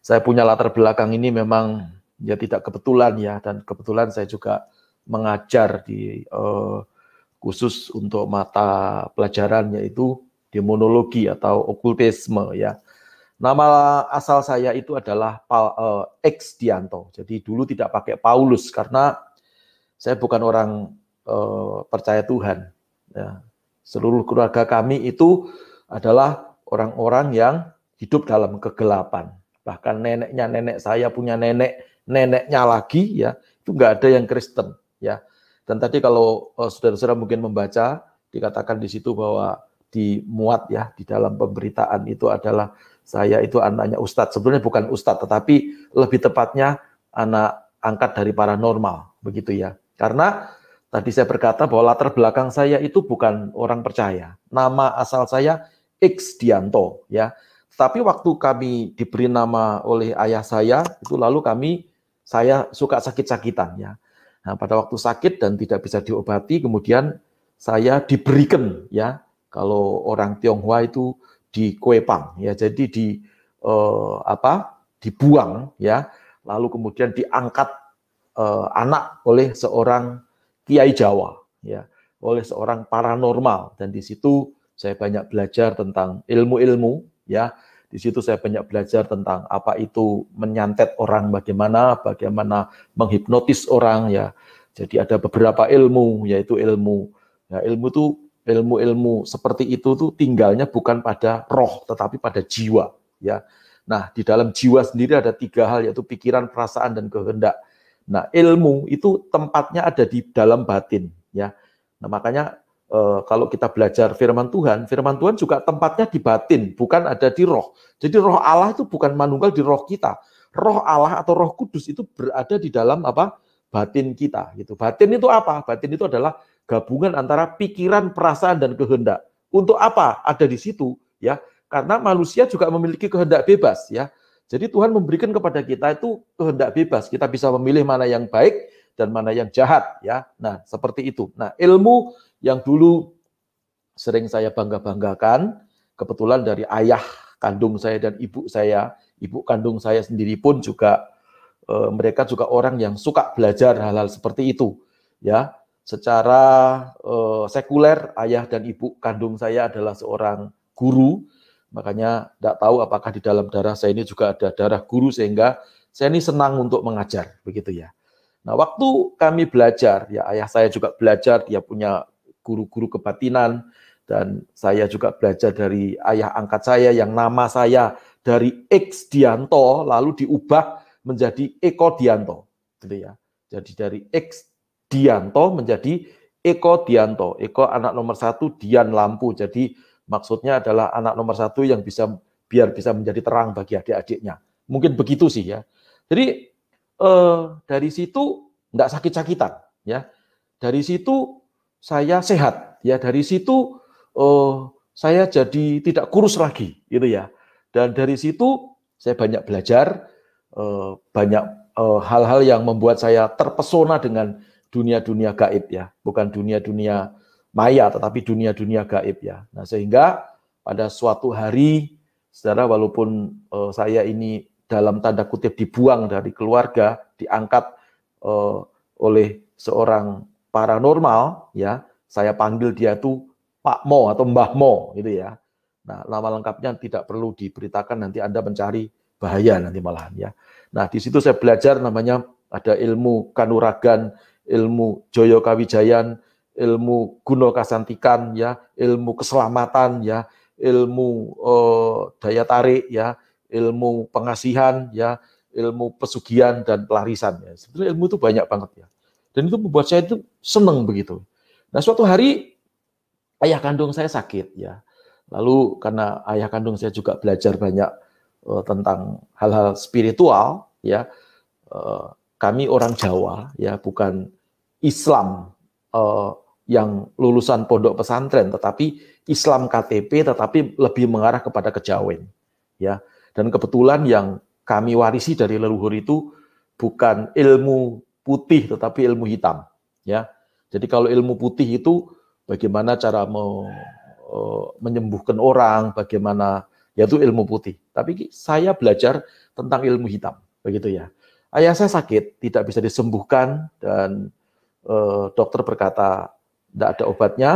saya punya latar belakang ini memang ya tidak kebetulan ya, dan kebetulan saya juga mengajar di khusus untuk mata pelajaran yaitu demonologi atau okultisme ya. Nama asal saya itu adalah X Dianto. Jadi dulu tidak pakai Paulus karena saya bukan orang percaya Tuhan. Ya. Seluruh keluarga kami itu adalah orang-orang yang hidup dalam kegelapan. Bahkan neneknya nenek saya punya neneknya lagi ya, itu nggak ada yang Kristen ya. Dan tadi kalau saudara-saudara mungkin membaca, dikatakan di situ bahwa dimuat ya di dalam pemberitaan itu adalah saya itu anaknya ustadz. Sebenarnya bukan ustadz, tetapi lebih tepatnya anak angkat dari paranormal, begitu ya. Karena tadi saya berkata bahwa latar belakang saya itu bukan orang percaya. Nama asal saya X Dianto ya. Tapi waktu kami diberi nama oleh ayah saya, itu lalu saya suka sakit-sakitan ya. Nah, pada waktu sakit dan tidak bisa diobati, kemudian saya diberikan ya, kalau orang Tionghoa itu dikuepang ya, jadi dibuang ya, lalu kemudian diangkat anak oleh seorang kiai Jawa ya, oleh seorang paranormal, dan di situ saya banyak belajar tentang ilmu-ilmu ya. Di situ saya banyak belajar tentang apa itu menyantet orang, bagaimana menghipnotis orang ya. Jadi ada beberapa ilmu, yaitu ilmu itu ilmu-ilmu seperti itu tuh tinggalnya bukan pada roh tetapi pada jiwa ya. Nah, di dalam jiwa sendiri ada 3 hal, yaitu pikiran, perasaan, dan kehendak. Nah, ilmu itu tempatnya ada di dalam batin ya. Nah, makanya kalau kita belajar firman Tuhan juga tempatnya di batin, bukan ada di roh. Jadi roh Allah itu bukan manunggal di roh kita. Roh Allah atau Roh Kudus itu berada di dalam batin kita gitu. Batin itu apa? Batin itu adalah gabungan antara pikiran, perasaan, dan kehendak. Untuk apa ada di situ ya? Karena manusia juga memiliki kehendak bebas ya. Jadi Tuhan memberikan kepada kita itu kehendak bebas. Kita bisa memilih mana yang baik dan mana yang jahat ya. Nah, seperti itu. Nah, ilmu yang dulu sering saya bangga-banggakan, kebetulan dari ayah kandung saya dan ibu kandung saya sendiri pun juga mereka juga orang yang suka belajar hal-hal seperti itu ya. Secara sekuler, ayah dan ibu kandung saya adalah seorang guru, makanya tidak tahu apakah di dalam darah saya ini juga ada darah guru, sehingga saya ini senang untuk mengajar begitu ya. Nah, waktu kami belajar ya, ayah saya juga belajar, dia punya guru-guru kebatinan, dan saya juga belajar dari ayah angkat saya yang nama saya dari X Dianto lalu diubah menjadi Eko Dianto gitu ya. Jadi dari X Dianto menjadi Eko Dianto. Eko anak nomor 1, Dian lampu. Jadi maksudnya adalah anak nomor 1 yang biar bisa menjadi terang bagi adik-adiknya. Mungkin begitu sih ya. Jadi dari situ enggak sakit-sakitan ya. Dari situ saya sehat ya. Dari situ saya jadi tidak kurus lagi gitu ya. Dan dari situ saya banyak belajar, banyak hal-hal yang membuat saya terpesona dengan dunia-dunia gaib ya, bukan dunia-dunia maya tetapi dunia-dunia gaib ya. Nah, sehingga pada suatu hari, saudara, walaupun saya ini dalam tanda kutip dibuang dari keluarga, diangkat oleh seorang paranormal ya, saya panggil dia tuh Pak Mo atau Mbah Mo gitu ya. Nah, nama lengkapnya tidak perlu diberitakan, nanti Anda mencari bahaya nanti malahan ya. Nah, di situ saya belajar namanya ada ilmu kanuragan, ilmu Joyo Kawijayan, ilmu Guno Kasantikan ya, ilmu keselamatan ya, ilmu daya tarik ya, ilmu pengasihan ya, ilmu pesugihan dan pelarisan ya. Sebenarnya ilmu itu banyak banget ya. Dan itu membuat saya itu senang begitu. Nah, suatu hari ayah kandung saya sakit ya. Lalu karena ayah kandung saya juga belajar banyak tentang hal-hal spiritual ya. Kami orang Jawa ya, bukan Islam yang lulusan pondok pesantren, tetapi Islam KTP, tetapi lebih mengarah kepada kejawen ya. Dan kebetulan yang kami warisi dari leluhur itu bukan ilmu putih tetapi ilmu hitam ya. Jadi kalau ilmu putih itu bagaimana cara menyembuhkan orang, bagaimana, yaitu ilmu putih. Tapi saya belajar tentang ilmu hitam, begitu ya. Ayah saya sakit, tidak bisa disembuhkan, dan dokter berkata tidak ada obatnya,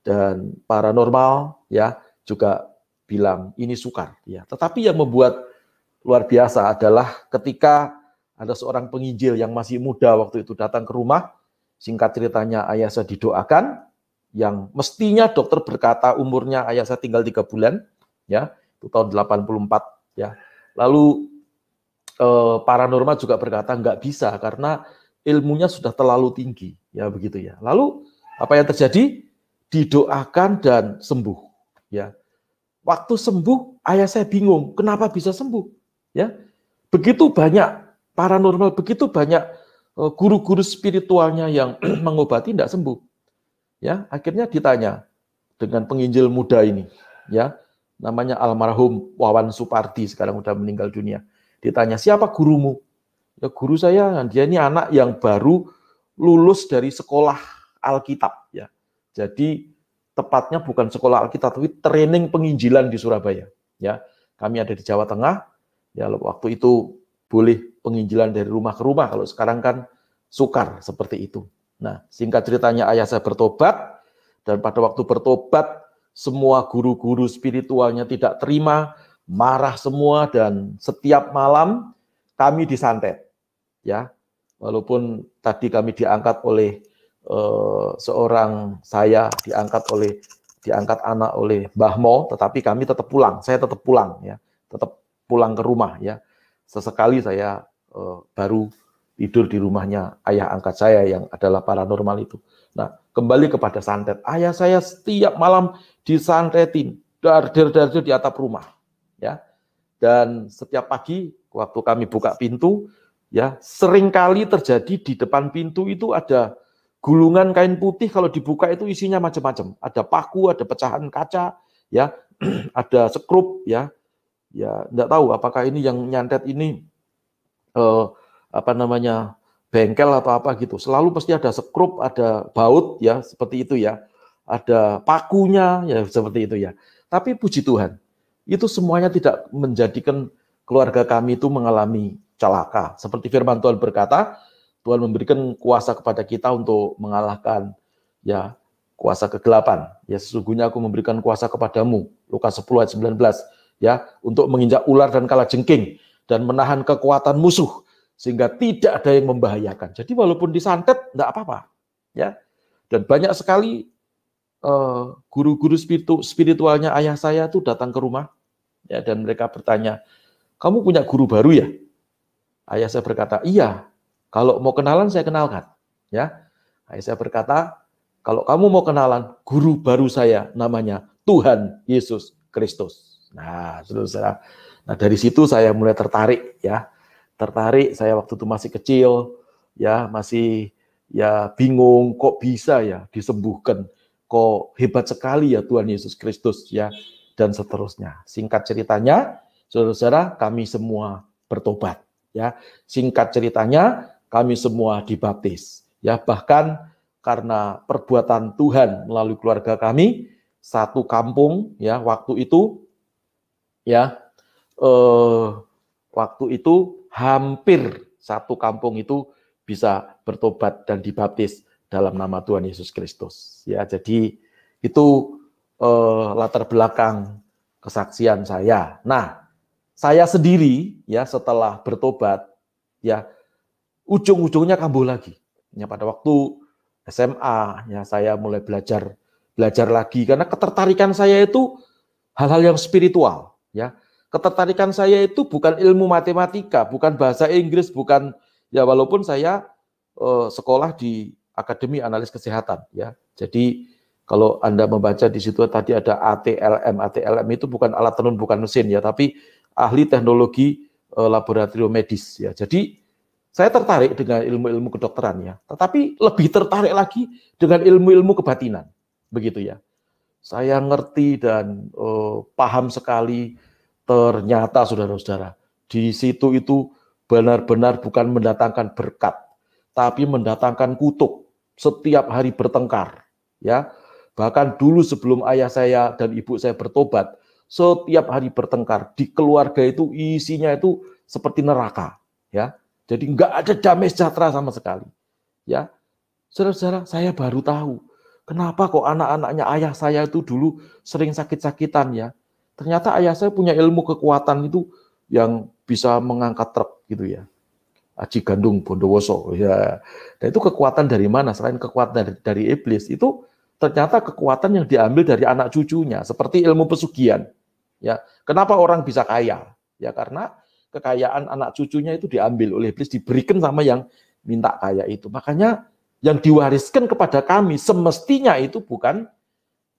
dan paranormal ya juga bilang ini sukar. Ya. Tetapi yang membuat luar biasa adalah ketika ada seorang penginjil yang masih muda waktu itu datang ke rumah. Singkat ceritanya ayah saya didoakan, yang mestinya dokter berkata umurnya ayah saya tinggal 3 bulan, ya, itu tahun 84, ya. Lalu paranormal juga berkata nggak bisa karena ilmunya sudah terlalu tinggi, ya begitu ya. Lalu apa yang terjadi? Didoakan dan sembuh, ya. Waktu sembuh, ayah saya bingung, kenapa bisa sembuh, ya? Begitu banyak paranormal, begitu banyak guru-guru spiritualnya yang mengobati tidak sembuh, ya. Akhirnya ditanya dengan penginjil muda ini, ya, namanya almarhum Wawan Supardi, sekarang sudah meninggal dunia. Ditanya, siapa gurumu? Ya, guru saya, dia ini anak yang baru lulus dari sekolah Alkitab, ya. Jadi tepatnya bukan sekolah Alkitab, tapi training penginjilan di Surabaya, ya. Kami ada di Jawa Tengah, ya. Waktu itu boleh penginjilan dari rumah ke rumah, kalau sekarang kan sukar seperti itu. Nah, singkat ceritanya ayah saya bertobat, dan pada waktu bertobat semua guru-guru spiritualnya tidak terima, marah semua, dan setiap malam kami disantet, ya. Walaupun tadi kami diangkat oleh seorang, saya diangkat anak oleh Mbah Mo, tetapi kami tetap pulang, saya tetap pulang, ya, tetap pulang ke rumah, ya. Sesekali saya baru tidur di rumahnya ayah angkat saya yang adalah paranormal itu. Nah, kembali kepada santet, ayah saya setiap malam disantetin, dar-dar di atap rumah, ya. Dan setiap pagi waktu kami buka pintu, ya, seringkali terjadi di depan pintu itu ada gulungan kain putih, kalau dibuka itu isinya macam-macam. Ada paku, ada pecahan kaca, ya, ada sekrup, ya. Ya, enggak tahu apakah ini yang nyantet ini bengkel atau apa gitu. Selalu pasti ada sekrup, ada baut, ya, seperti itu, ya. Ada pakunya, ya, seperti itu, ya. Tapi puji Tuhan, itu semuanya tidak menjadikan keluarga kami itu mengalami celaka. Seperti firman Tuhan berkata, Tuhan memberikan kuasa kepada kita untuk mengalahkan, ya, kuasa kegelapan. Ya, sesungguhnya aku memberikan kuasa kepadamu, Lukas 10 ayat 19, ya, untuk menginjak ular dan kalajengking dan menahan kekuatan musuh sehingga tidak ada yang membahayakan. Jadi walaupun disantet enggak apa-apa, ya. Dan banyak sekali guru-guru spiritualnya ayah saya itu datang ke rumah, ya, dan mereka bertanya, kamu punya guru baru ya? Ayah saya berkata, iya. Kalau mau kenalan, saya kenalkan. Ya, ayah saya berkata, kalau kamu mau kenalan, guru baru saya namanya Tuhan Yesus Kristus. Nah, saudara, nah dari situ saya mulai tertarik, ya. Tertarik, saya waktu itu masih kecil, ya, masih, ya, bingung, kok bisa ya disembuhkan, kok hebat sekali ya Tuhan Yesus Kristus, ya, dan seterusnya. Singkat ceritanya, saudara-saudara, kami semua bertobat, ya. Singkat ceritanya, kami semua dibaptis, ya. Bahkan karena perbuatan Tuhan melalui keluarga kami, satu kampung, ya, waktu itu, ya, waktu itu hampir satu kampung itu bisa bertobat dan dibaptis dalam nama Tuhan Yesus Kristus, ya. Jadi itu latar belakang kesaksian saya. Nah, saya sendiri, ya, setelah bertobat, ya, ujung-ujungnya kambuh lagi. Ya, pada waktu SMA, ya, saya mulai belajar lagi karena ketertarikan saya itu hal-hal yang spiritual, ya. Ketertarikan saya itu bukan ilmu matematika, bukan bahasa Inggris, bukan, ya, walaupun saya sekolah di Akademi Analis Kesehatan, ya. Jadi kalau Anda membaca di situ tadi ada ATLM. ATLM itu bukan alat tenun, bukan mesin, ya, tapi ahli teknologi laboratorium medis, ya. Jadi saya tertarik dengan ilmu-ilmu kedokteran, ya, tetapi lebih tertarik lagi dengan ilmu-ilmu kebatinan, begitu, ya. Saya ngerti dan paham sekali, ternyata saudara-saudara, di situ itu benar-benar bukan mendatangkan berkat, tapi mendatangkan kutuk. Setiap hari bertengkar, ya. Bahkan dulu sebelum ayah saya dan ibu saya bertobat, setiap hari bertengkar. Di keluarga itu isinya itu seperti neraka, ya. Jadi nggak ada damai sejahtera sama sekali, ya. Saudara-saudara, saya baru tahu kenapa kok anak-anaknya ayah saya itu dulu sering sakit-sakitan, ya. Ternyata ayah saya punya ilmu kekuatan itu yang bisa mengangkat truk gitu, ya. Aji Gandung Bondowoso, ya. Dan itu kekuatan dari mana? Selain kekuatan dari iblis, itu ternyata kekuatan yang diambil dari anak cucunya, seperti ilmu pesugihan. Ya, kenapa orang bisa kaya? Ya karena kekayaan anak cucunya itu diambil oleh iblis, diberikan sama yang minta kaya itu. Makanya yang diwariskan kepada kami semestinya itu bukan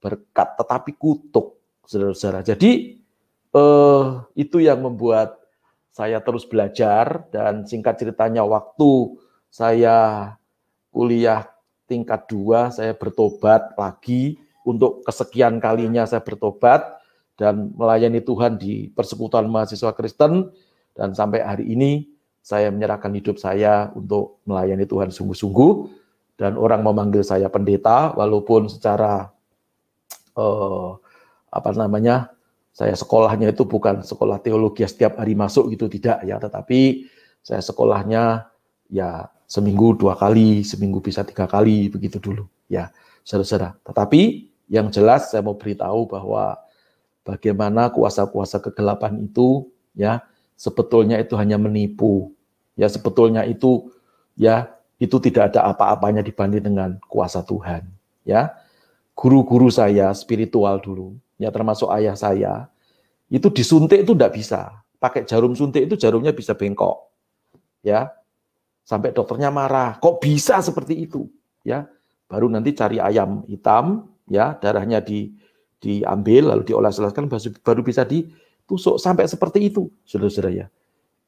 berkat, tetapi kutuk, saudara-saudara. Jadi itu yang membuat saya terus belajar, dan singkat ceritanya waktu saya kuliah tingkat 2, saya bertobat lagi, untuk kesekian kalinya saya bertobat, dan melayani Tuhan di persekutuan mahasiswa Kristen, dan sampai hari ini saya menyerahkan hidup saya untuk melayani Tuhan sungguh-sungguh, dan orang memanggil saya pendeta, walaupun secara saya sekolahnya itu bukan sekolah teologi setiap hari masuk gitu, tidak ya, tetapi saya sekolahnya ya seminggu 2 kali, seminggu bisa 3 kali begitu dulu ya, saudara-saudara. Tetapi yang jelas saya mau beritahu bahwa bagaimana kuasa-kuasa kegelapan itu ya sebetulnya itu hanya menipu. Ya sebetulnya itu tidak ada apa-apanya dibanding dengan kuasa Tuhan. Ya. Guru-guru saya spiritual dulu, ya termasuk ayah saya, itu disuntik itu enggak bisa. Pakai jarum suntik itu jarumnya bisa bengkok. Ya. Sampai dokternya marah, kok bisa seperti itu? Ya. Baru nanti cari ayam hitam, ya, darahnya diambil lalu dioles-oleskan baru bisa ditusuk, sampai seperti itu, saudara-saudara ya.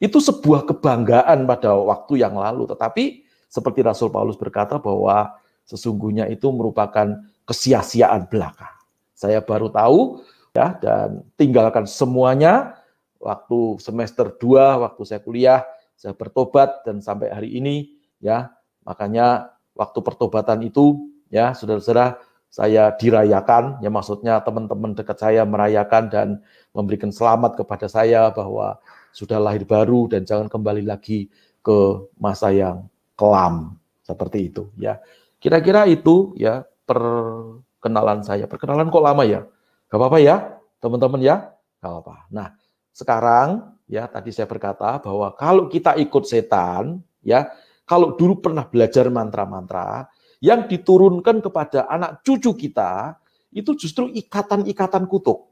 Itu sebuah kebanggaan pada waktu yang lalu, tetapi seperti Rasul Paulus berkata bahwa sesungguhnya itu merupakan kesia-siaan belaka. Saya baru tahu ya, dan tinggalkan semuanya waktu semester 2, waktu saya kuliah, saya bertobat, dan sampai hari ini ya, makanya waktu pertobatan itu ya, saudara-saudara, saya dirayakan, ya maksudnya teman-teman dekat saya merayakan dan memberikan selamat kepada saya bahwa sudah lahir baru dan jangan kembali lagi ke masa yang kelam seperti itu ya. Kira-kira itu ya perkenalan saya. Perkenalan kok lama ya? Gak apa-apa ya, teman-teman ya? Gak apa-apa. Nah, sekarang ya tadi saya berkata bahwa kalau kita ikut setan ya, kalau dulu pernah belajar mantra-mantra yang diturunkan kepada anak cucu kita, itu justru ikatan-ikatan kutuk.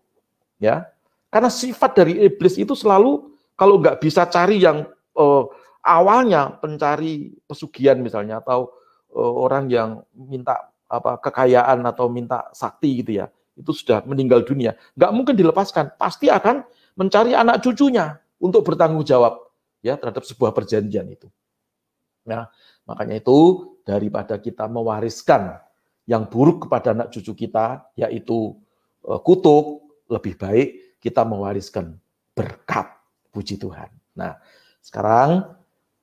Ya, karena sifat dari iblis itu selalu, kalau nggak bisa cari yang awalnya pencari pesugihan misalnya, atau orang yang minta kekayaan atau minta sakti gitu ya, itu sudah meninggal dunia, nggak mungkin dilepaskan, pasti akan mencari anak cucunya untuk bertanggung jawab ya terhadap sebuah perjanjian itu. Nah, makanya itu daripada kita mewariskan yang buruk kepada anak cucu kita, yaitu kutuk, lebih baik kita mewariskan berkat, puji Tuhan. Nah, sekarang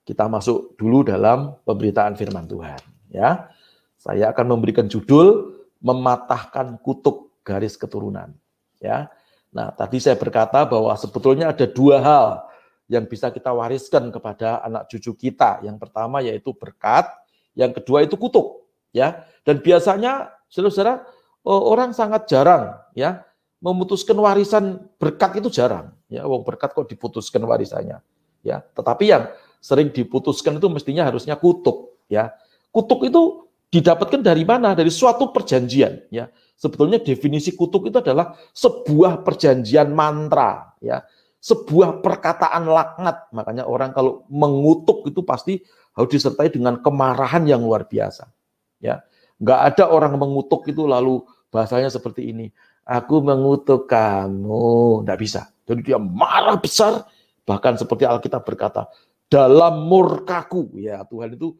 kita masuk dulu dalam pemberitaan firman Tuhan. Ya, saya akan memberikan judul mematahkan kutuk garis keturunan. Ya, nah tadi saya berkata bahwa sebetulnya ada 2 hal yang bisa kita wariskan kepada anak cucu kita. Yang pertama yaitu berkat, yang kedua itu kutuk, ya. Dan biasanya saudara-saudara, orang sangat jarang ya memutuskan warisan berkat, itu jarang. Ya, wong berkat kok diputuskan warisannya. Ya, tetapi yang sering diputuskan itu mestinya harusnya kutuk, ya. Kutuk itu didapatkan dari mana? Dari suatu perjanjian, ya. Sebetulnya definisi kutuk itu adalah sebuah perjanjian mantra, ya. Sebuah perkataan laknat. Makanya orang kalau mengutuk itu pasti harus disertai dengan kemarahan yang luar biasa. Ya, nggak ada orang mengutuk itu lalu bahasanya seperti ini. Aku mengutuk kamu, nggak bisa. Jadi dia marah besar, bahkan seperti Alkitab berkata, dalam murkaku. Ya, Tuhan itu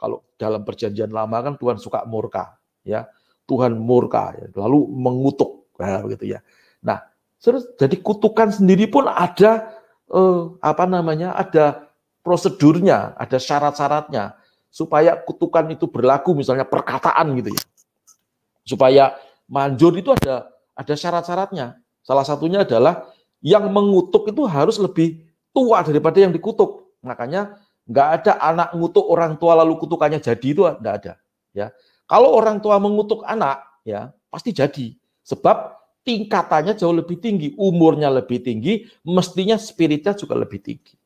kalau dalam perjanjian lama kan Tuhan suka murka, ya. Tuhan murka, ya, lalu mengutuk, nah, begitu ya. Nah, jadi kutukan sendiri pun ada ada prosedurnya, ada syarat-syaratnya supaya kutukan itu berlaku, misalnya perkataan gitu ya. Supaya manjur itu ada syarat-syaratnya. Salah satunya adalah yang mengutuk itu harus lebih tua daripada yang dikutuk. Makanya nggak ada anak ngutuk orang tua lalu kutukannya jadi, itu nggak ada. Ya, kalau orang tua mengutuk anak, ya pasti jadi. Sebab tingkatannya jauh lebih tinggi, umurnya lebih tinggi, mestinya spiritnya juga lebih tinggi.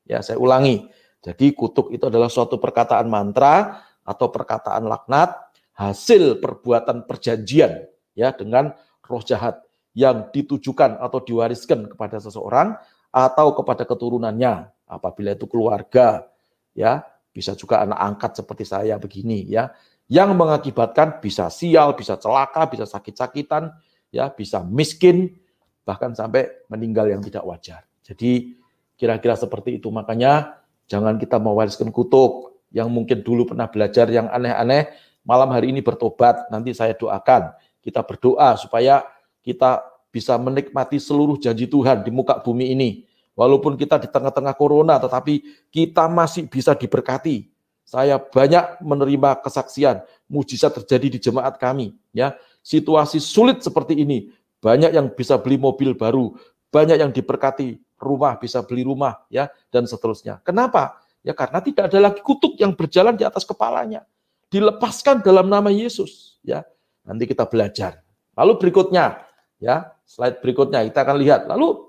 Ya, saya ulangi. Jadi kutuk itu adalah suatu perkataan mantra atau perkataan laknat, hasil perbuatan perjanjian ya dengan roh jahat yang ditujukan atau diwariskan kepada seseorang atau kepada keturunannya. Apabila itu keluarga, ya bisa juga anak angkat seperti saya begini, ya, yang mengakibatkan bisa sial, bisa celaka, bisa sakit-sakitan, ya, bisa miskin, bahkan sampai meninggal yang tidak wajar. Jadi kira-kira seperti itu. Makanya jangan kita mewariskan kutuk. Yang mungkin dulu pernah belajar yang aneh-aneh, malam hari ini bertobat. Nanti saya doakan. Kita berdoa supaya kita bisa menikmati seluruh janji Tuhan di muka bumi ini. Walaupun kita di tengah-tengah corona, tetapi kita masih bisa diberkati. Saya banyak menerima kesaksian, mujizat terjadi di jemaat kami. Ya, situasi sulit seperti ini, banyak yang bisa beli mobil baru, banyak yang diberkati, rumah bisa beli rumah, ya, dan seterusnya. Kenapa? Ya karena tidak ada lagi kutuk yang berjalan di atas kepalanya. Dilepaskan dalam nama Yesus. Ya, nanti kita belajar. Lalu berikutnya, ya, slide berikutnya kita akan lihat. Lalu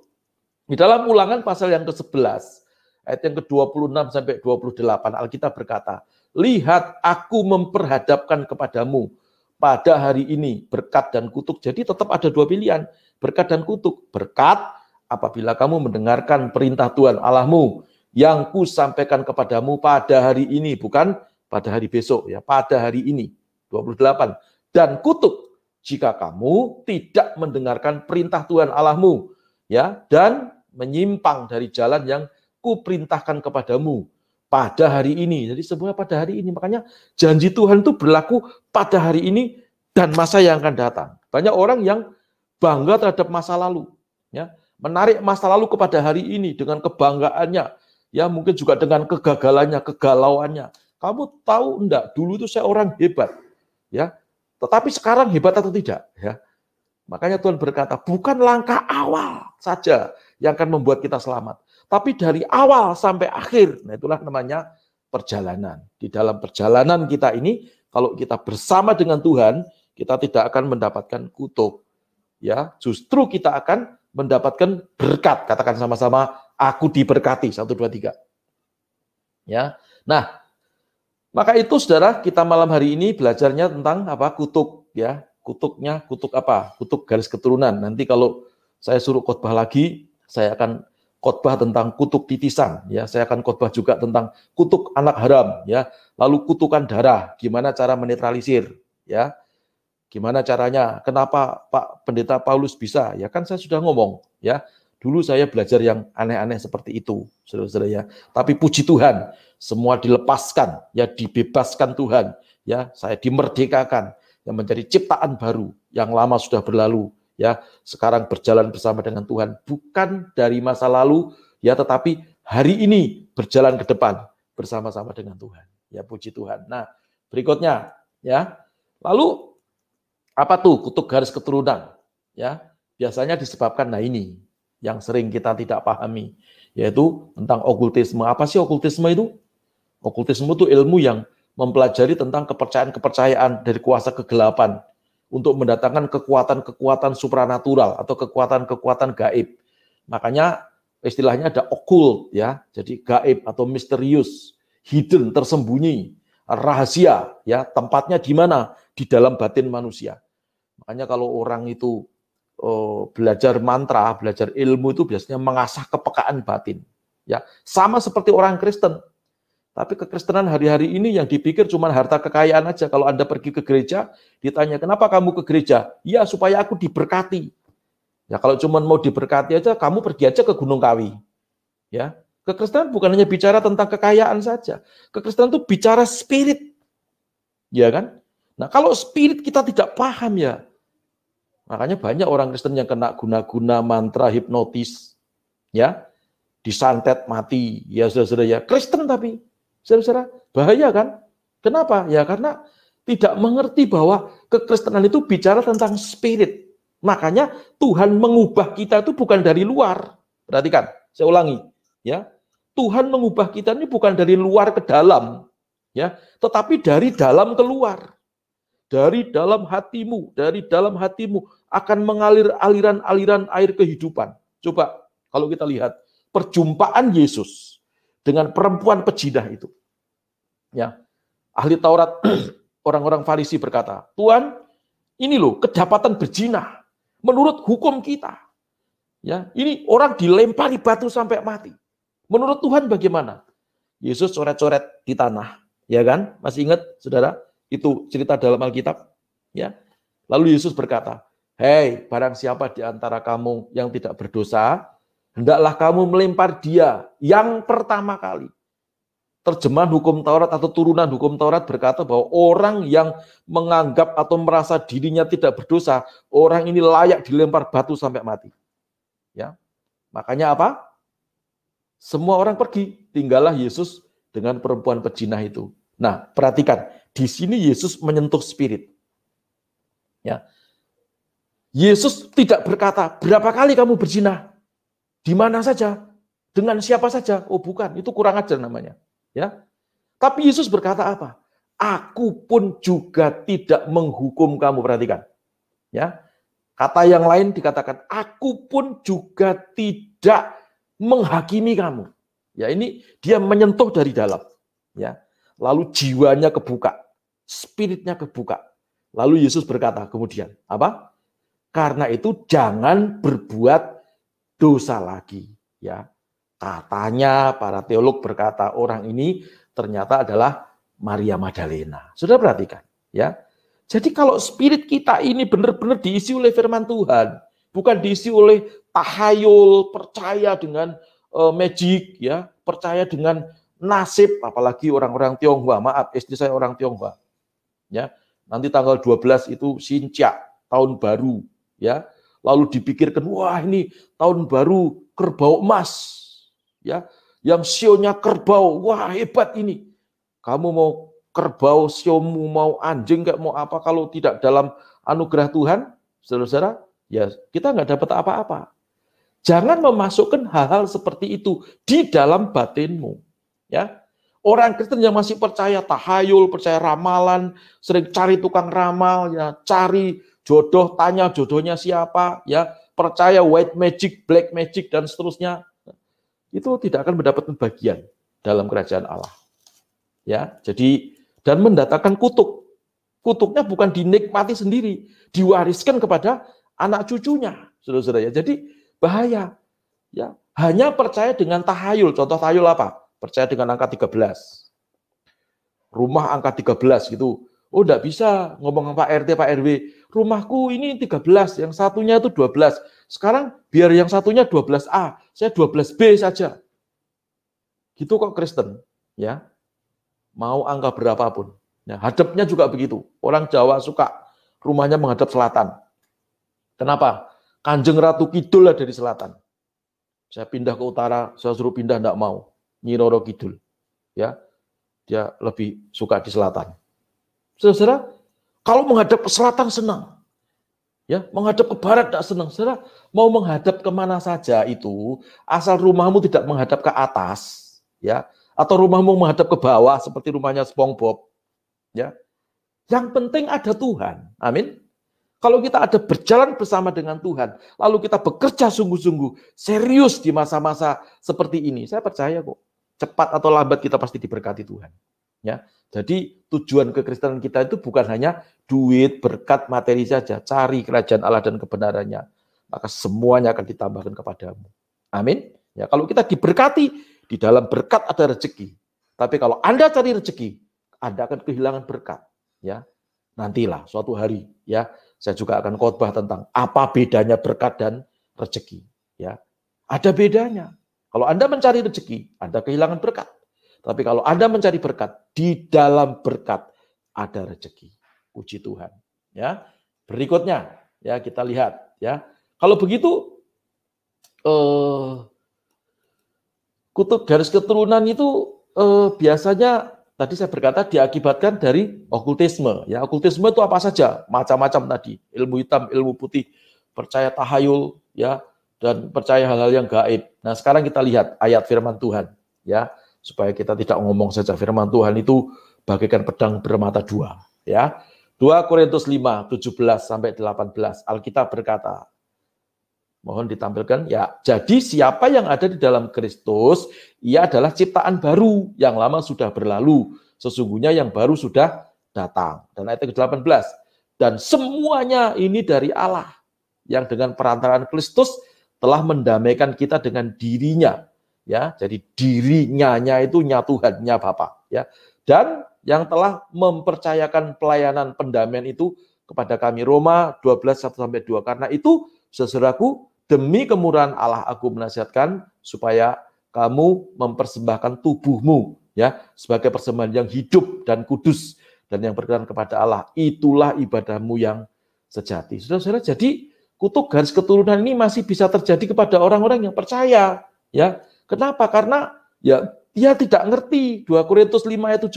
di dalam Ulangan pasal yang ke-11, ayat yang ke-26 sampai 28, Alkitab berkata, lihat aku memperhadapkan kepadamu pada hari ini berkat dan kutuk. Jadi tetap ada dua pilihan, berkat dan kutuk. Berkat apabila kamu mendengarkan perintah Tuhan Allahmu yang ku sampaikan kepadamu pada hari ini, bukan pada hari besok, ya, pada hari ini, 28. Dan kutuk jika kamu tidak mendengarkan perintah Tuhan Allahmu, ya, dan menyimpang dari jalan yang kuperintahkan kepadamu pada hari ini. Jadi semuanya pada hari ini. Makanya janji Tuhan itu berlaku pada hari ini dan masa yang akan datang. Banyak orang yang bangga terhadap masa lalu, ya, menarik masa lalu kepada hari ini dengan kebanggaannya, ya, mungkin juga dengan kegagalannya, kegalauannya. Kamu tahu enggak, dulu itu saya orang hebat, ya, tetapi sekarang hebat atau tidak, ya. Makanya Tuhan berkata, bukan langkah awal saja yang akan membuat kita selamat, tapi dari awal sampai akhir. Nah, itulah namanya perjalanan. Di dalam perjalanan kita ini, kalau kita bersama dengan Tuhan, kita tidak akan mendapatkan kutuk, ya, justru kita akan mendapatkan berkat. Katakan sama-sama, aku diberkati. 1, 2, 3. Ya. Nah, maka itu saudara, kita malam hari ini belajarnya tentang apa? Kutuk, ya. Kutuknya, kutuk apa? Kutuk garis keturunan. Nanti kalau saya suruh khotbah lagi, saya akan khotbah tentang kutuk titisan, ya. Saya akan khotbah juga tentang kutuk anak haram, ya. Lalu kutukan darah, gimana cara menetralisir, ya. Gimana caranya? Kenapa Pak Pendeta Paulus bisa? Ya kan saya sudah ngomong, ya. Dulu saya belajar yang aneh-aneh seperti itu, saudara-saudara, ya. Tapi puji Tuhan, semua dilepaskan, ya, dibebaskan Tuhan, ya. Saya dimerdekakan, yang menjadi ciptaan baru, yang lama sudah berlalu, ya, sekarang berjalan bersama dengan Tuhan, bukan dari masa lalu, ya, tetapi hari ini berjalan ke depan bersama-sama dengan Tuhan, ya, puji Tuhan. Nah, berikutnya, ya, lalu apa tuh kutuk garis keturunan, ya, biasanya disebabkan, nah ini yang sering kita tidak pahami, yaitu tentang okultisme. Apa sih okultisme itu? Okultisme itu ilmu yang mempelajari tentang kepercayaan-kepercayaan dari kuasa kegelapan untuk mendatangkan kekuatan-kekuatan supranatural atau kekuatan-kekuatan gaib. Makanya istilahnya ada okult, ya. Jadi gaib atau misterius, hidden, tersembunyi, rahasia, ya. Tempatnya di mana? Di dalam batin manusia. Makanya kalau orang itu belajar mantra, belajar ilmu itu biasanya mengasah kepekaan batin, ya. Sama seperti orang Kristen. Tapi kekristenan hari-hari ini yang dipikir cuma harta kekayaan aja. Kalau Anda pergi ke gereja, ditanya, kenapa kamu ke gereja? Ya, supaya aku diberkati. Ya, kalau cuma mau diberkati aja, kamu pergi aja ke Gunung Kawi. Ya, kekristenan bukan hanya bicara tentang kekayaan saja. Kekristenan itu bicara spirit. Ya kan? Nah, kalau spirit kita tidak paham, ya. Makanya banyak orang Kristen yang kena guna-guna mantra hipnotis. Ya, disantet mati. Ya, saudara-saudara, ya. Kristen tapi. Saudara-saudara, bahaya kan? Kenapa? Ya karena tidak mengerti bahwa kekristenan itu bicara tentang spirit. Makanya Tuhan mengubah kita itu bukan dari luar. Perhatikan, saya ulangi. Ya, Tuhan mengubah kita ini bukan dari luar ke dalam, ya, tetapi dari dalam keluar. Dari dalam hatimu, akan mengalir aliran-aliran air kehidupan. Coba kalau kita lihat perjumpaan Yesus dengan perempuan pejinah itu. Ya, ahli Taurat, orang-orang Farisi berkata, Tuhan, ini loh kedapatan berzina menurut hukum kita. Ya, ini orang dilempari batu sampai mati. Menurut Tuhan bagaimana? Yesus coret-coret di tanah, ya kan? Masih ingat, saudara? Itu cerita dalam Alkitab, ya. Lalu Yesus berkata, "Hei, barang siapa di antara kamu yang tidak berdosa, hendaklah kamu melempar dia yang pertama kali." Terjemahan hukum Taurat atau turunan hukum Taurat berkata bahwa orang yang menganggap atau merasa dirinya tidak berdosa, orang ini layak dilempar batu sampai mati. Ya. Makanya apa? Semua orang pergi, tinggallah Yesus dengan perempuan pejinah itu. Nah, perhatikan, di sini Yesus menyentuh spirit. Ya. Yesus tidak berkata, berapa kali kamu berzina? Di mana saja? Dengan siapa saja? Oh, bukan, itu kurang ajar namanya. Ya. Tapi Yesus berkata apa? Aku pun juga tidak menghukum kamu, perhatikan. Ya. Kata yang lain dikatakan, aku pun juga tidak menghakimi kamu. Ya, ini dia menyentuh dari dalam. Ya. Lalu jiwanya kebuka, spiritnya kebuka. Lalu Yesus berkata kemudian, apa? Karena itu jangan berbuat dosa lagi. Ya, katanya para teolog berkata orang ini ternyata adalah Maria Magdalena. Sudah perhatikan, ya. Jadi kalau spirit kita ini benar-benar diisi oleh firman Tuhan, bukan diisi oleh tahayul, percaya dengan magic, ya, percaya dengan nasib, apalagi orang-orang Tionghoa, maaf, istri saya orang Tionghoa. Ya, nanti tanggal 12 itu Sincia, tahun baru, ya. Lalu dipikirkan, wah ini tahun baru kerbau emas, ya. Yang sionya kerbau, wah hebat ini. Kamu mau kerbau, siomu mau anjing, kayak mau apa kalau tidak dalam anugerah Tuhan, saudara-saudara, ya kita nggak dapat apa-apa. Jangan memasukkan hal-hal seperti itu di dalam batinmu. Ya, orang Kristen yang masih percaya tahayul, percaya ramalan, sering cari tukang ramal, ya, cari jodoh, tanya jodohnya siapa, ya, percaya white magic, black magic dan seterusnya, itu tidak akan mendapatkan bagian dalam kerajaan Allah. Ya, jadi dan mendatangkan kutuk. Kutuknya bukan dinikmati sendiri, diwariskan kepada anak cucunya, saudara-saudara. Ya, jadi bahaya. Ya, hanya percaya dengan tahayul. Contoh tahayul apa? Percaya dengan angka 13. Rumah angka 13 gitu. Oh, enggak bisa ngomong Pak RT, Pak RW. Rumahku ini 13, yang satunya itu 12. Sekarang biar yang satunya 12A, saya 12B saja. Gitu kok Kristen, ya. Mau angka berapapun. Ya, hadapnya juga begitu. Orang Jawa suka rumahnya menghadap selatan. Kenapa? Kanjeng Ratu Kidul ada di selatan. Saya pindah ke utara, saya suruh pindah enggak mau. Nyi Roro Kidul, ya, dia lebih suka di selatan. Saudara, kalau menghadap ke selatan senang, ya, menghadap ke barat tidak senang. Saudara, mau menghadap kemana saja itu, asal rumahmu tidak menghadap ke atas, ya, atau rumahmu menghadap ke bawah seperti rumahnya SpongeBob, ya. Yang penting ada Tuhan, amin. Kalau kita ada berjalan bersama dengan Tuhan, lalu kita bekerja sungguh-sungguh, serius di masa-masa seperti ini, saya percaya kok. Cepat atau lambat kita pasti diberkati Tuhan. Ya, jadi tujuan kekristenan kita itu bukan hanya duit, berkat, materi saja. Cari kerajaan Allah dan kebenarannya, maka semuanya akan ditambahkan kepadamu. Amin. Ya, kalau kita diberkati, di dalam berkat ada rezeki. Tapi kalau Anda cari rezeki, Anda akan kehilangan berkat. Ya, nantilah suatu hari, ya, saya juga akan khotbah tentang apa bedanya berkat dan rezeki. Ya, ada bedanya. Kalau Anda mencari rezeki, Anda kehilangan berkat. Tapi kalau Anda mencari berkat, di dalam berkat ada rezeki. Puji Tuhan. Ya, berikutnya, ya kita lihat. Ya, kalau begitu, kutub garis keturunan itu biasanya tadi saya berkata diakibatkan dari okultisme. Ya, okultisme itu apa saja? Macam-macam tadi. Ilmu hitam, ilmu putih, percaya tahayul, ya, dan percaya hal-hal yang gaib. Nah, sekarang kita lihat ayat firman Tuhan, ya, supaya kita tidak ngomong saja firman Tuhan itu bagaikan pedang bermata dua, ya. 2 Korintus 5, 17 sampai 18. Alkitab berkata, mohon ditampilkan, ya. Jadi siapa yang ada di dalam Kristus, ia adalah ciptaan baru, yang lama sudah berlalu, sesungguhnya yang baru sudah datang. Dan ayat ke-18, dan semuanya ini dari Allah, yang dengan perantaraan Kristus telah mendamaikan kita dengan dirinya, ya. Jadi dirinya itu nya Tuhan, nya Bapa, ya. Dan yang telah mempercayakan pelayanan pendamaian itu kepada kami. Roma 12, 1-2. Karena itu, saudaraku, demi kemurahan Allah aku menasihatkan supaya kamu mempersembahkan tubuhmu, ya, sebagai persembahan yang hidup dan kudus dan yang berkenan kepada Allah. Itulah ibadahmu yang sejati. Saudara-saudara, jadi kutuk garis keturunan ini masih bisa terjadi kepada orang-orang yang percaya, ya. Kenapa? Karena ya dia tidak ngerti. 2 Korintus 5 ayat 17,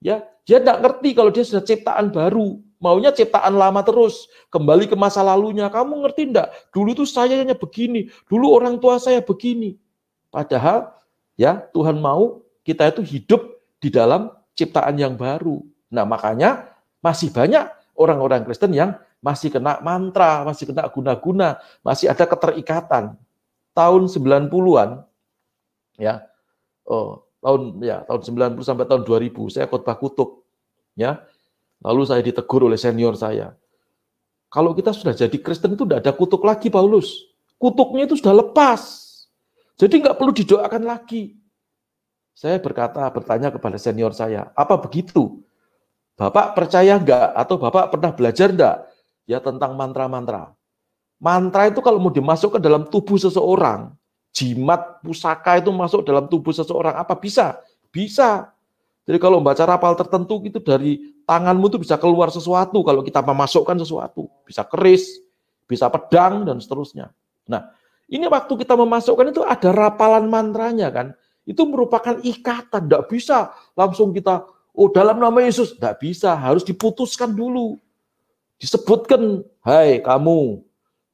ya. Dia tidak ngerti kalau dia sudah ciptaan baru. Maunya ciptaan lama terus, kembali ke masa lalunya. Kamu ngerti enggak? Dulu tuh sayanya begini, dulu orang tua saya begini. Padahal ya Tuhan mau kita itu hidup di dalam ciptaan yang baru. Nah, makanya masih banyak orang-orang Kristen yang masih kena mantra, masih kena guna-guna, masih ada keterikatan. Tahun 90-an ya. Tahun 90 sampai tahun 2000 saya khotbah kutuk, ya. Lalu saya ditegur oleh senior saya. Kalau kita sudah jadi Kristen itu tidak ada kutuk lagi, Paulus. Kutuknya itu sudah lepas. Jadi nggak perlu didoakan lagi. Saya bertanya kepada senior saya, apa begitu? Bapak percaya nggak? Atau Bapak pernah belajar nggak? Ya tentang mantra-mantra. Mantra itu kalau mau dimasukkan dalam tubuh seseorang, jimat pusaka itu masuk dalam tubuh seseorang, apa bisa? Bisa. Jadi kalau membaca rapal tertentu itu dari tanganmu itu bisa keluar sesuatu kalau kita memasukkan sesuatu. Bisa keris, bisa pedang, dan seterusnya. Nah, ini waktu kita memasukkan itu ada rapalan mantranya kan. Itu merupakan ikatan, tidak bisa langsung kita, oh dalam nama Yesus, tidak bisa, harus diputuskan dulu. Disebutkan, hai kamu,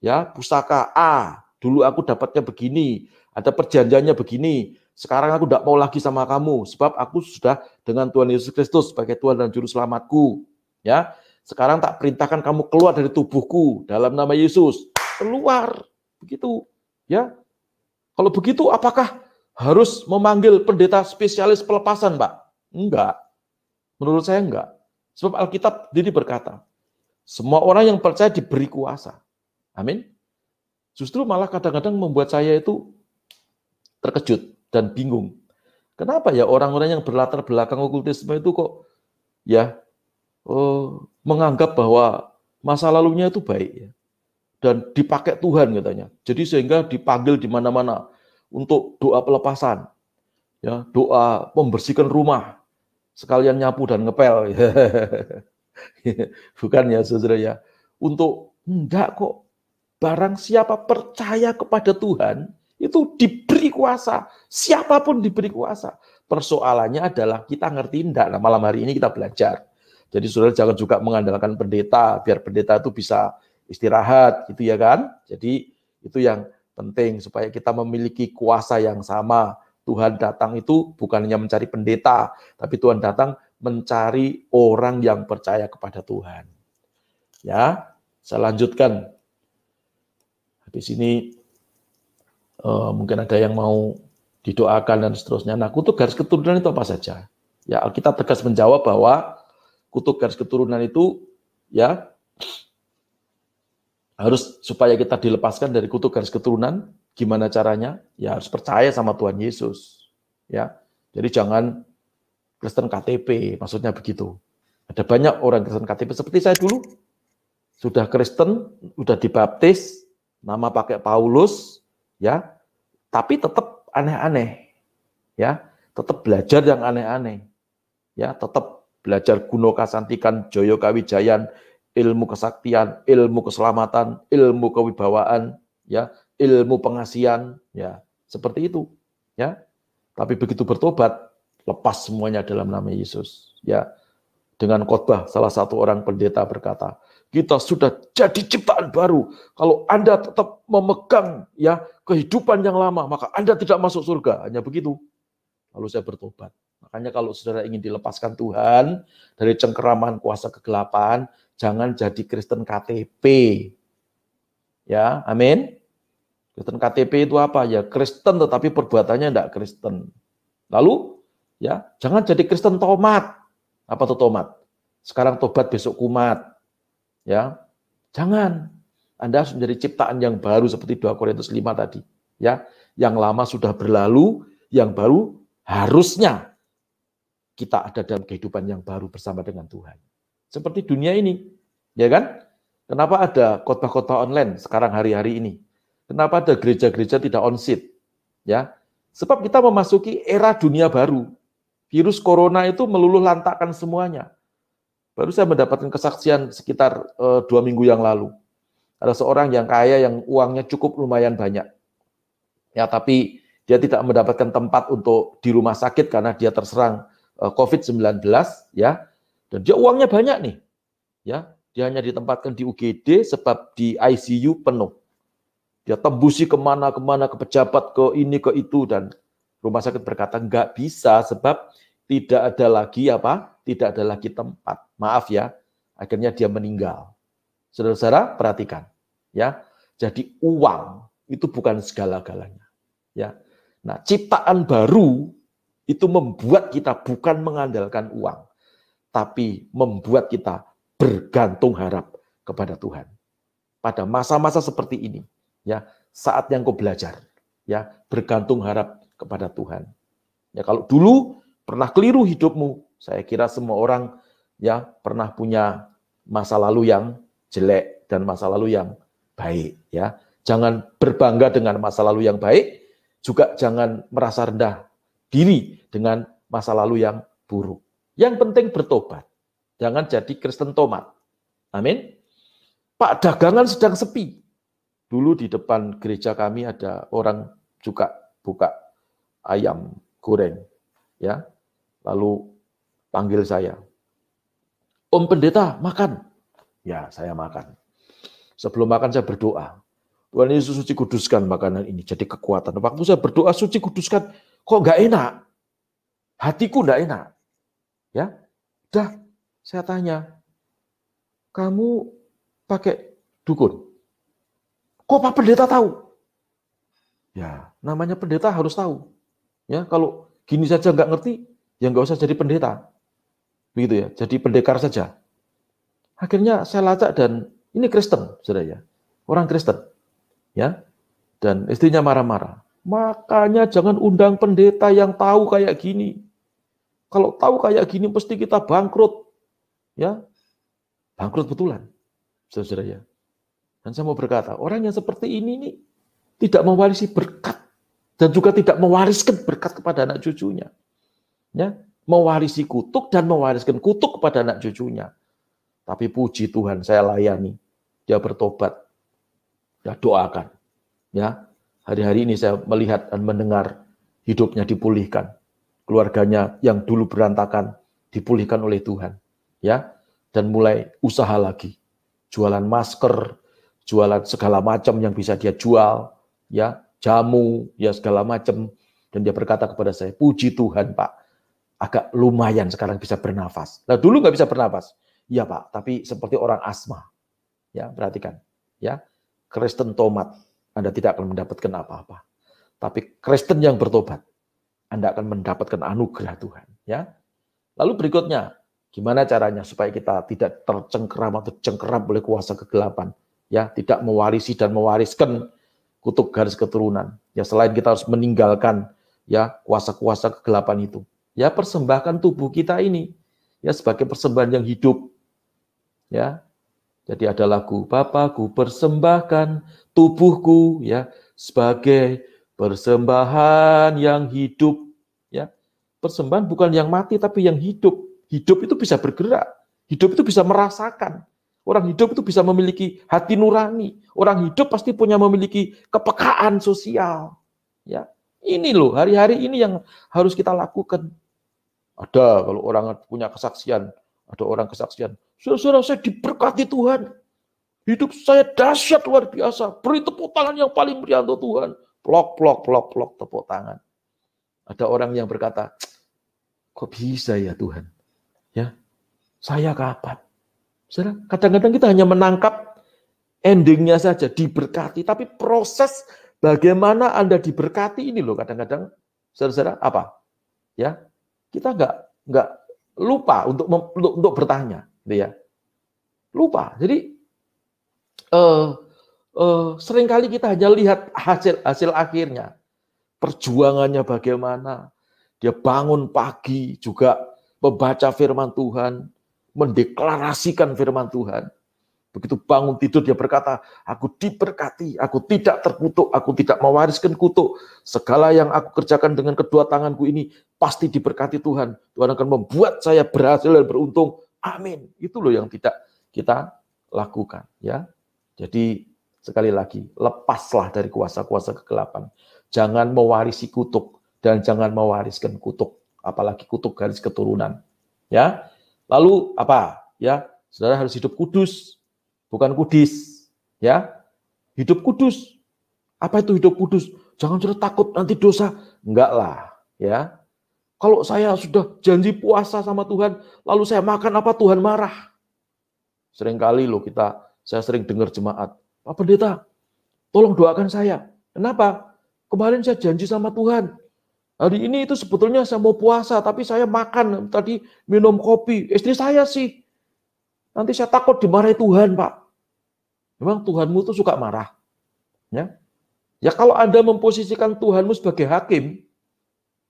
ya pusaka A, dulu aku dapatnya begini, ada perjanjiannya begini, sekarang aku tidak mau lagi sama kamu, sebab aku sudah dengan Tuhan Yesus Kristus sebagai Tuhan dan Juru Selamatku. Ya, sekarang tak perintahkan kamu keluar dari tubuhku dalam nama Yesus. Keluar, begitu. Ya, kalau begitu, apakah harus memanggil pendeta spesialis pelepasan, Pak? Enggak. Menurut saya enggak. Sebab Alkitab sendiri berkata, semua orang yang percaya diberi kuasa. Amin. Justru malah kadang-kadang membuat saya itu terkejut dan bingung. Kenapa ya orang-orang yang berlatar belakang okultisme itu kok ya menganggap bahwa masa lalunya itu baik ya, dan dipakai Tuhan katanya. Jadi sehingga dipanggil di mana-mana untuk doa pelepasan, ya, doa membersihkan rumah, sekalian nyapu dan ngepel. Bukan ya saudara ya. Untuk enggak kok. Barang siapa percaya kepada Tuhan, itu diberi kuasa. Siapapun diberi kuasa. Persoalannya adalah kita ngerti enggak. Nah, malam hari ini kita belajar. Jadi saudara jangan juga mengandalkan pendeta, biar pendeta itu bisa istirahat, gitu ya kan. Jadi itu yang penting, supaya kita memiliki kuasa yang sama. Tuhan datang itu bukan hanya mencari pendeta, tapi Tuhan datang mencari orang yang percaya kepada Tuhan. Ya, saya lanjutkan. Habis ini mungkin ada yang mau didoakan dan seterusnya. Nah, kutuk garis keturunan itu apa saja? Ya, Alkitab tegas menjawab bahwa kutuk garis keturunan itu ya harus supaya kita dilepaskan dari kutuk garis keturunan. Gimana caranya? Ya harus percaya sama Tuhan Yesus. Ya, jadi jangan Kristen KTP, maksudnya begitu. Ada banyak orang Kristen KTP seperti saya dulu, sudah Kristen, sudah dibaptis, nama pakai Paulus, ya, tapi tetap aneh-aneh, ya, tetap belajar yang aneh-aneh, ya, tetap belajar Guno Kasantikan, Joyo Kawijayan, ilmu kesaktian, ilmu keselamatan, ilmu kewibawaan, ya, ilmu pengasihan, ya, seperti itu, ya. Tapi begitu bertobat, lepas semuanya dalam nama Yesus, ya. Dengan khotbah, salah satu orang pendeta berkata, kita sudah jadi ciptaan baru. Kalau Anda tetap memegang ya kehidupan yang lama, maka Anda tidak masuk surga. Hanya begitu. Lalu saya bertobat. Makanya kalau saudara ingin dilepaskan Tuhan dari cengkeraman kuasa kegelapan, jangan jadi Kristen KTP. Ya, amin. Kristen KTP itu apa? Ya Kristen tetapi perbuatannya tidak Kristen. Lalu ya, jangan jadi Kristen tomat. Apa tuh tomat? Sekarang tobat besok kumat. Ya. Jangan. Anda harus menjadi ciptaan yang baru seperti 2 Korintus 5 tadi. Ya, yang lama sudah berlalu, yang baru harusnya kita ada dalam kehidupan yang baru bersama dengan Tuhan. Seperti dunia ini, ya kan? Kenapa ada khotbah-khotbah online sekarang hari-hari ini? Kenapa ada gereja-gereja tidak on-site? Ya, sebab kita memasuki era dunia baru. Virus corona itu meluluh lantakkan semuanya. Baru saya mendapatkan kesaksian sekitar 2 minggu yang lalu. Ada seorang yang kaya yang uangnya cukup lumayan banyak. Ya, tapi dia tidak mendapatkan tempat untuk di rumah sakit karena dia terserang COVID-19, ya. Dan dia uangnya banyak nih. Ya, dia hanya ditempatkan di UGD sebab di ICU penuh. Dia tembusi kemana-kemana, ke pejabat, ke ini, ke itu, dan rumah sakit berkata nggak bisa sebab tidak ada lagi apa? Tidak ada lagi tempat. Maaf ya, akhirnya dia meninggal. Saudara-saudara, perhatikan, ya. Jadi uang itu bukan segala-galanya, ya. Nah, ciptaan baru itu membuat kita bukan mengandalkan uang, tapi membuat kita bergantung harap kepada Tuhan. Pada masa-masa seperti ini, ya, saat yang kau belajar, ya, bergantung harap kepada Tuhan. Ya, kalau dulu pernah keliru hidupmu, saya kira semua orang ya pernah punya masa lalu yang jelek dan masa lalu yang baik, ya. Jangan berbangga dengan masa lalu yang baik, juga jangan merasa rendah diri dengan masa lalu yang buruk. Yang penting bertobat. Jangan jadi Kristen tomat. Amin. Pak, dagangan sedang sepi. Dulu di depan gereja kami ada orang juga buka ayam goreng, ya. Lalu panggil saya, Om Pendeta, makan. Ya, saya makan. Sebelum makan saya berdoa. Tuhan Yesus suci kuduskan makanan ini jadi kekuatan. Waktu saya berdoa suci kuduskan, kok nggak enak? Hatiku nggak enak. Ya, dah saya tanya, kamu pakai dukun? Kok Pak Pendeta tahu? Ya, namanya pendeta harus tahu. Ya, kalau gini saja nggak ngerti, ya nggak usah jadi pendeta. Begitu ya, jadi pendekar saja. Akhirnya saya lacak dan ini Kristen, saudara ya. Orang Kristen. Ya. Dan istrinya marah-marah. Makanya jangan undang pendeta yang tahu kayak gini. Kalau tahu kayak gini pasti kita bangkrut. Ya. Bangkrut betulan. Saudara ya. Dan saya mau berkata, orang yang seperti ini nih tidak mewarisi berkat dan juga tidak mewariskan berkat kepada anak cucunya. Ya, mewarisi kutuk dan mewariskan kutuk kepada anak cucunya. Tapi puji Tuhan, saya layani. Dia bertobat. Ya, doakan. Ya, hari-hari ini saya melihat dan mendengar hidupnya dipulihkan. Keluarganya yang dulu berantakan dipulihkan oleh Tuhan. Ya, dan mulai usaha lagi. Jualan masker, jualan segala macam yang bisa dia jual, ya, jamu, ya segala macam. Dan dia berkata kepada saya, puji Tuhan Pak, agak lumayan sekarang bisa bernafas. Nah dulu nggak bisa bernafas, iya Pak, tapi seperti orang asma. Ya, perhatikan, ya, Kristen tomat, Anda tidak akan mendapatkan apa-apa. Tapi Kristen yang bertobat, Anda akan mendapatkan anugerah Tuhan. Ya, lalu berikutnya, gimana caranya supaya kita tidak tercengkeram atau cengkeram oleh kuasa kegelapan? Ya, tidak mewarisi dan mewariskan kutuk garis keturunan. Ya, selain kita harus meninggalkan ya kuasa-kuasa kegelapan itu. Ya, persembahkan tubuh kita ini ya sebagai persembahan yang hidup. Ya. Jadi ada lagu Bapakku persembahkan tubuhku ya sebagai persembahan yang hidup ya. Persembahan bukan yang mati tapi yang hidup. Hidup itu bisa bergerak. Hidup itu bisa merasakan. Orang hidup itu bisa memiliki hati nurani. Orang hidup pasti punya memiliki kepekaan sosial. Ya. Ini loh hari-hari ini yang harus kita lakukan. Ada kalau orang punya kesaksian, ada orang kesaksian, saudara saya diberkati Tuhan. Hidup saya dahsyat luar biasa. Beri tepuk tangan yang paling meriah untuk Tuhan. Plok, plok, plok, plok, tepuk tangan. Ada orang yang berkata, kok bisa ya Tuhan? Ya, saya kapan? Saudara, kadang-kadang kita hanya menangkap endingnya saja, diberkati. Tapi proses bagaimana Anda diberkati ini loh kadang-kadang, saudara-saudara, apa? Ya, kita nggak lupa untuk bertanya, gitu ya. Lupa. Jadi seringkali kita hanya lihat hasil akhirnya, perjuangannya bagaimana, dia bangun pagi juga membaca firman Tuhan, mendeklarasikan firman Tuhan. Begitu bangun tidur dia berkata, aku diberkati, aku tidak terkutuk, aku tidak mewariskan kutuk. Segala yang aku kerjakan dengan kedua tanganku ini pasti diberkati Tuhan. Tuhan akan membuat saya berhasil dan beruntung. Amin. Itu loh yang tidak kita lakukan, ya. Jadi sekali lagi, lepaslah dari kuasa-kuasa kegelapan. Jangan mewarisi kutuk dan jangan mewariskan kutuk, apalagi kutuk garis keturunan. Ya. Lalu apa? Ya, saudara harus hidup kudus, bukan kudis. Ya. Hidup kudus. Apa itu hidup kudus? Jangan sudah takut nanti dosa. Enggak lah, ya. Kalau saya sudah janji puasa sama Tuhan, lalu saya makan apa Tuhan marah. Seringkali loh saya sering dengar jemaat, Pak Pendeta, tolong doakan saya. Kenapa? Kemarin saya janji sama Tuhan. Hari ini itu sebetulnya saya mau puasa, tapi saya makan, tadi minum kopi. Istri saya sih. Nanti saya takut dimarahi Tuhan, Pak. Memang Tuhanmu itu suka marah. Ya kalau Anda memposisikan Tuhanmu sebagai hakim,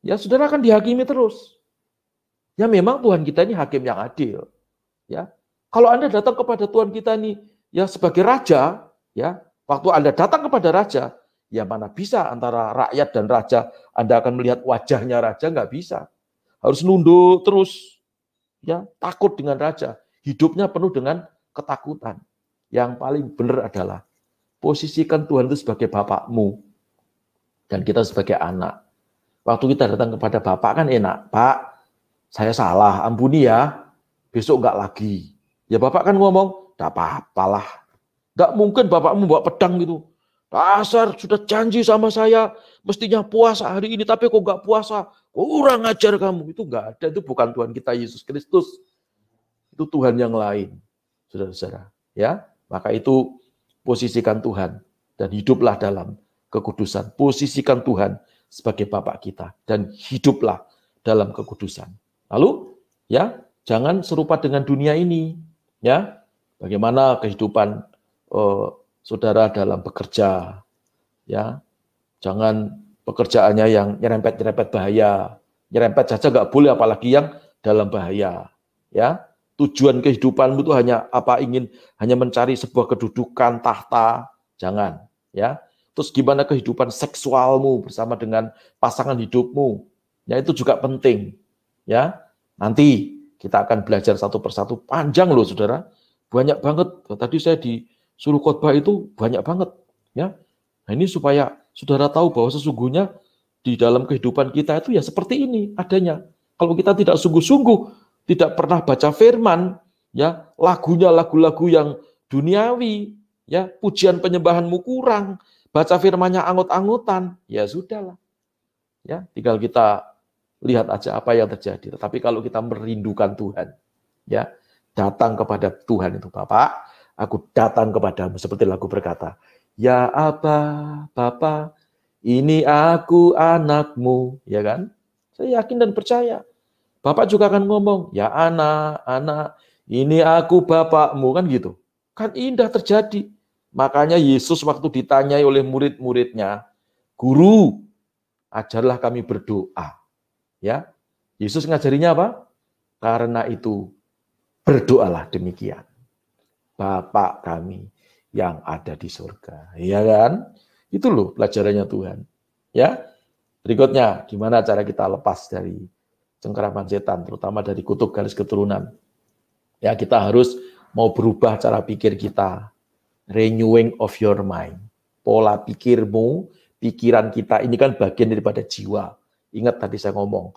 ya saudara akan dihakimi terus. Ya memang Tuhan kita ini hakim yang adil. Ya, kalau Anda datang kepada Tuhan kita ini, ya sebagai raja, ya waktu Anda datang kepada raja, ya mana bisa antara rakyat dan raja Anda akan melihat wajahnya raja, nggak bisa. Harus nunduk terus, ya takut dengan raja. Hidupnya penuh dengan ketakutan. Yang paling benar adalah posisikan Tuhan itu sebagai bapakmu dan kita sebagai anak. Waktu kita datang kepada bapak kan enak, Pak, saya salah, ampuni ya, besok nggak lagi. Ya bapak kan ngomong, nggak apa-apalah. Nggak mungkin bapakmu bawa pedang gitu. Dasar sudah janji sama saya, mestinya puasa hari ini, tapi kok nggak puasa? Kurang ajar kamu. Itu nggak ada, itu bukan Tuhan kita Yesus Kristus. Itu Tuhan yang lain, saudara-saudara. Ya, maka itu posisikan Tuhan dan hiduplah dalam kekudusan. Posisikan Tuhan sebagai Bapak kita dan hiduplah dalam kekudusan. Lalu, ya, jangan serupa dengan dunia ini. Ya, bagaimana kehidupan saudara dalam bekerja, ya, jangan pekerjaannya yang nyerempet-nyerempet bahaya, nyerempet saja nggak boleh, apalagi yang dalam bahaya, ya. Tujuan kehidupanmu itu hanya hanya mencari sebuah kedudukan, tahta, jangan, ya. Terus gimana kehidupan seksualmu bersama dengan pasangan hidupmu, ya itu juga penting, ya. Nanti kita akan belajar satu persatu, panjang loh saudara, banyak banget. Tadi saya disuruh khotbah itu banyak banget, ya. Nah ini supaya saudara tahu bahwa sesungguhnya di dalam kehidupan kita itu ya seperti ini adanya. Kalau kita tidak sungguh-sungguh, tidak pernah baca firman, ya lagunya lagu-lagu yang duniawi, ya pujian penyembahanmu kurang, baca firmannya anggot-anggotan, ya sudahlah. Ya, tinggal kita lihat aja apa yang terjadi. Tetapi kalau kita merindukan Tuhan, ya datang kepada Tuhan itu, Bapak, aku datang kepadamu, seperti lagu berkata, ya Aba, Bapa, ini aku anakmu, ya kan? Saya yakin dan percaya. Bapak juga akan ngomong, ya anak, ini aku bapakmu, kan gitu. Kan indah terjadi. Makanya Yesus waktu ditanyai oleh murid-muridnya, Guru, ajarlah kami berdoa. Ya, Yesus ngajarinya apa? Karena itu berdoalah demikian. Bapa kami yang ada di surga. Iya kan? Itu loh pelajarannya Tuhan. Ya. Berikutnya, gimana cara kita lepas dari cengkeraman setan, terutama dari kutuk garis keturunan. Ya, kita harus mau berubah cara pikir kita. Renewing of your mind. Pola pikirmu, pikiran kita, ini kan bagian daripada jiwa. Ingat tadi saya ngomong,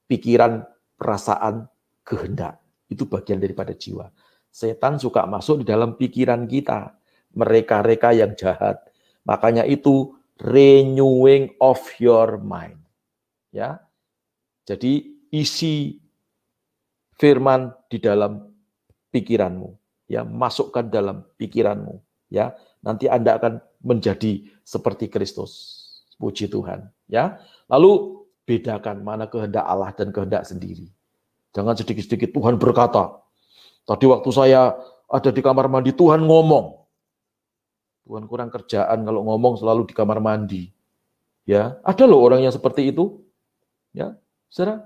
pikiran, perasaan, kehendak. Itu bagian daripada jiwa. Setan suka masuk di dalam pikiran kita, mereka-reka yang jahat. Makanya itu renewing of your mind. Ya. Jadi isi firman di dalam pikiranmu, ya, masukkan dalam pikiranmu, ya. Nanti Anda akan menjadi seperti Kristus. Puji Tuhan, ya. Lalu bedakan mana kehendak Allah dan kehendak sendiri. Jangan sedikit-sedikit Tuhan berkata, tadi waktu saya ada di kamar mandi, Tuhan ngomong. Tuhan kurang kerjaan kalau ngomong selalu di kamar mandi. Ya, ada loh orang yang seperti itu. Ya, saudara.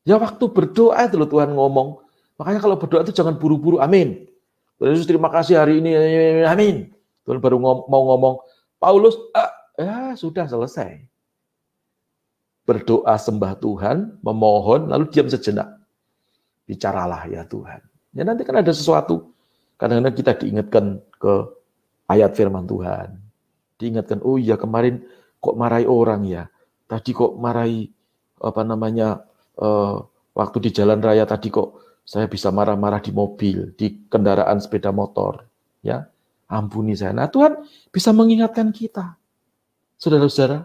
Ya waktu berdoa itu loh Tuhan ngomong. Makanya kalau berdoa itu jangan buru-buru. Amin. Tuhan Yesus terima kasih hari ini. Amin. Tuhan baru mau ngomong. Paulus, sudah selesai. Berdoa sembah Tuhan, memohon, lalu diam sejenak. Bicaralah ya Tuhan. Ya nanti kan ada sesuatu. Kadang-kadang kita diingatkan ke ayat firman Tuhan. Diingatkan, oh iya kemarin kok marahi orang ya. Tadi kok marahi waktu di jalan raya tadi kok saya bisa marah-marah di mobil, di kendaraan sepeda motor. Ya, ampuni saya. Nah Tuhan bisa mengingatkan kita. Saudara-saudara,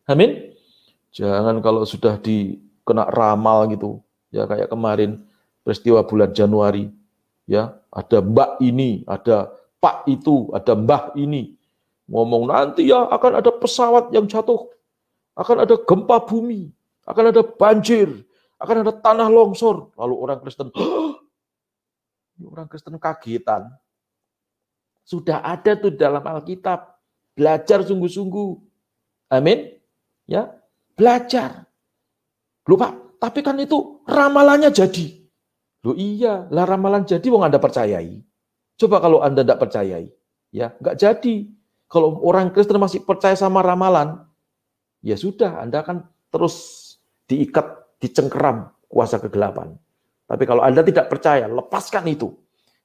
amin. Jangan kalau sudah dikena ramal gitu, ya kayak kemarin peristiwa bulan Januari, ya ada mbak ini, ada pak itu, ada mbah ini, ngomong nanti ya akan ada pesawat yang jatuh, akan ada gempa bumi, akan ada banjir, akan ada tanah longsor. Lalu orang Kristen kagetan. Sudah ada tuh dalam Alkitab, belajar sungguh-sungguh. Amin. Ya, belajar. Loh Pak, tapi kan itu ramalannya jadi. Loh iya, lah ramalan jadi wong Anda percayai. Coba kalau Anda tidak percayai, ya nggak jadi. Kalau orang Kristen masih percaya sama ramalan, ya sudah, Anda akan terus diikat, dicengkeram kuasa kegelapan. Tapi kalau Anda tidak percaya, lepaskan itu.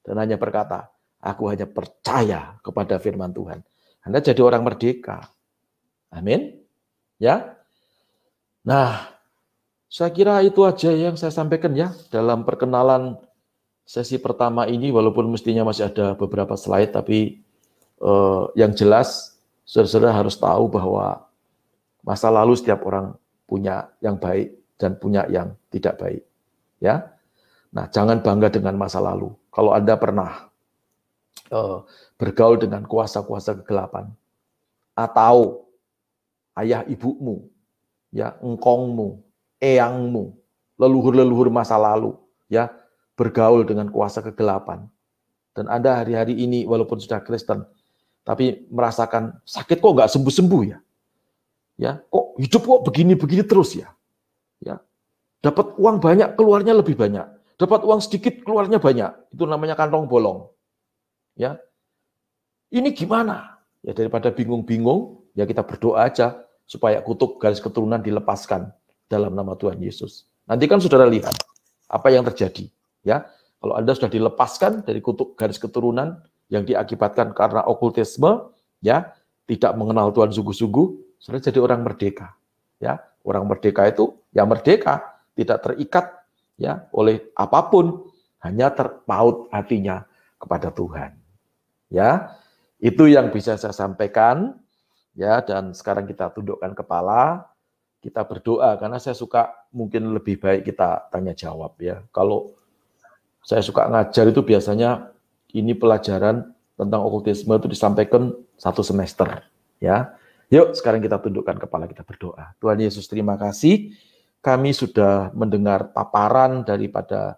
Dan hanya berkata, aku hanya percaya kepada firman Tuhan. Anda jadi orang merdeka. Amin. Ya. Nah, saya kira itu aja yang saya sampaikan ya dalam perkenalan sesi pertama ini, walaupun mestinya masih ada beberapa slide, tapi yang jelas saudara-saudara harus tahu bahwa masa lalu setiap orang punya yang baik dan punya yang tidak baik. Ya. Nah, jangan bangga dengan masa lalu. Kalau Anda pernah bergaul dengan kuasa-kuasa kegelapan, atau ayah ibumu, ya, engkongmu, eyangmu, leluhur-leluhur masa lalu, ya, bergaul dengan kuasa kegelapan. Dan Anda hari-hari ini walaupun sudah Kristen, tapi merasakan sakit kok nggak sembuh-sembuh ya. Ya, kok hidup kok begini-begini terus ya. Ya. Dapat uang banyak, keluarnya lebih banyak. Dapat uang sedikit, keluarnya banyak. Itu namanya kantong bolong. Ya. Ini gimana? Ya daripada bingung-bingung, ya kita berdoa aja supaya kutuk garis keturunan dilepaskan dalam nama Tuhan Yesus. Nanti kan saudara lihat apa yang terjadi. Ya, kalau Anda sudah dilepaskan dari kutuk garis keturunan yang diakibatkan karena okultisme, ya tidak mengenal Tuhan sungguh-sungguh, saudara jadi orang merdeka. Ya, orang merdeka itu ya merdeka, tidak terikat ya oleh apapun, hanya terpaut hatinya kepada Tuhan. Ya, itu yang bisa saya sampaikan. Ya, dan sekarang kita tundukkan kepala, kita berdoa karena saya suka mungkin lebih baik kita tanya jawab ya. Kalau saya suka ngajar itu biasanya ini pelajaran tentang okultisme itu disampaikan 1 semester ya. Yuk sekarang kita tundukkan kepala, kita berdoa. Tuhan Yesus terima kasih, kami sudah mendengar paparan daripada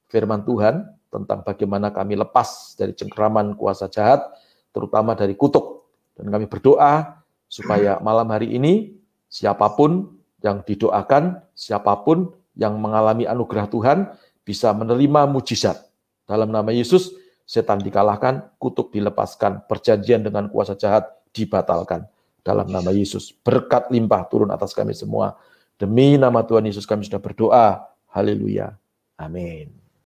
firman Tuhan tentang bagaimana kami lepas dari cengkeraman kuasa jahat, terutama dari kutuk. Dan kami berdoa supaya malam hari ini siapapun yang didoakan, siapapun yang mengalami anugerah Tuhan bisa menerima mujizat. Dalam nama Yesus, setan dikalahkan, kutuk dilepaskan, perjanjian dengan kuasa jahat dibatalkan. Dalam nama Yesus, berkat limpah turun atas kami semua. Demi nama Tuhan Yesus kami sudah berdoa. Haleluya. Amin.